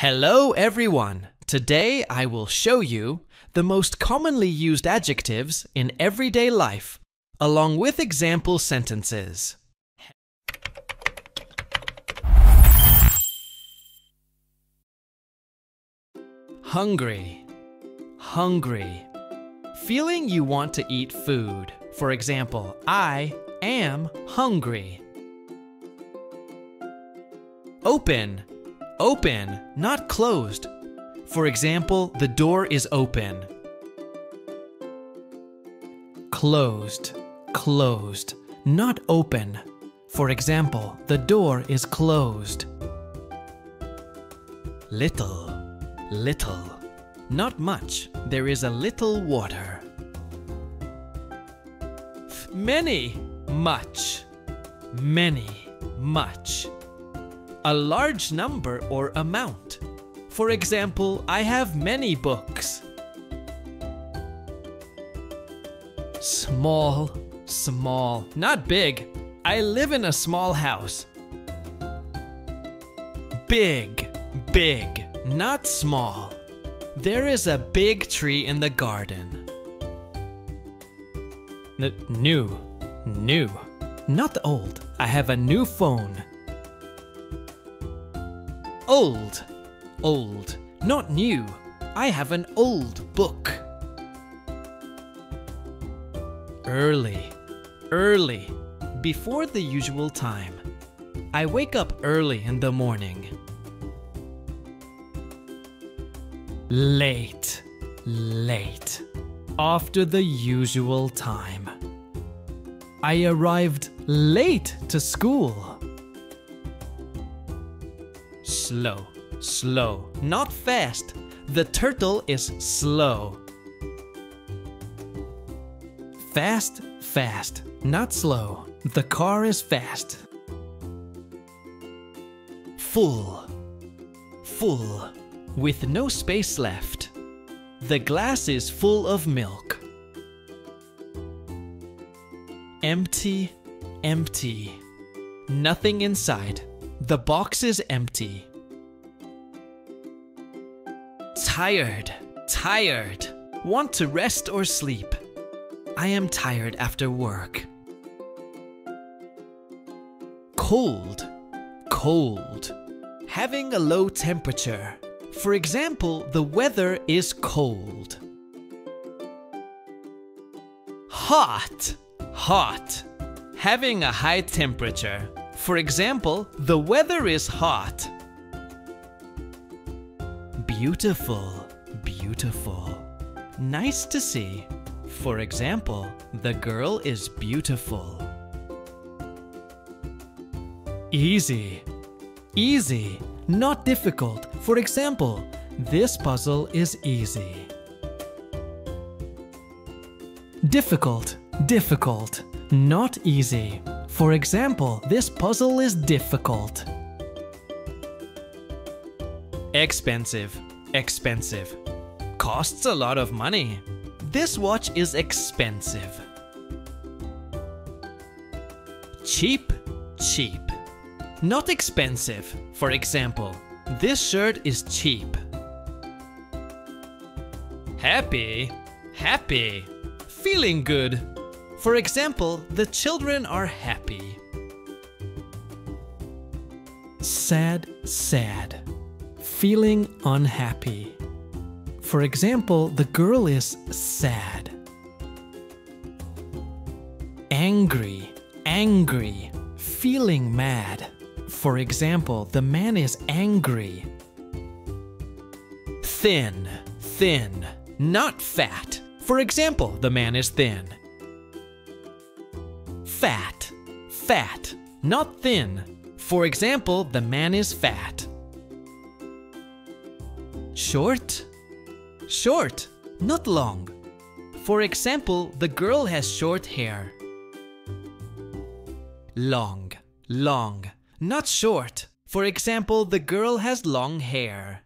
Hello everyone! Today I will show you the most commonly used adjectives in everyday life, along with example sentences. Hungry, hungry. Feeling you want to eat food. For example, I am hungry. Open, open, not closed. For example, the door is open. Closed, closed, not open. For example, the door is closed. Little, little, not much. There is a little water. Many, much, many, much. A large number or amount. For example, I have many books. Small, small, not big. I live in a small house. Big, big, not small. There is a big tree in the garden. New, new, not old. I have a new phone. Old, old, not new. I have an old book. Early, early, before the usual time. I wake up early in the morning. Late, late, after the usual time. I arrived late to school. Slow, slow, not fast. The turtle is slow. Fast, fast, not slow. The car is fast. Full, full, with no space left. The glass is full of milk. Empty, empty, nothing inside. The box is empty. Tired, tired, want to rest or sleep. I am tired after work. Cold, cold, having a low temperature. For example, the weather is cold. Hot, hot, having a high temperature. For example, the weather is hot. Beautiful, beautiful, nice to see. For example, the girl is beautiful. Easy, easy, not difficult. For example, this puzzle is easy. Difficult, difficult, not easy. For example, this puzzle is difficult. Expensive, expensive, costs a lot of money. This watch is expensive. Cheap, cheap, not expensive. For example, this shirt is cheap. Happy, happy, feeling good. For example, the children are happy. Sad, sad, feeling unhappy. For example, the girl is sad. Angry, angry, feeling mad. For example, the man is angry. Thin, thin, not fat. For example, the man is thin. Fat, fat, not thin. For example, the man is fat. Short, short, not long. For example, the girl has short hair. Long, long, not short. For example, the girl has long hair.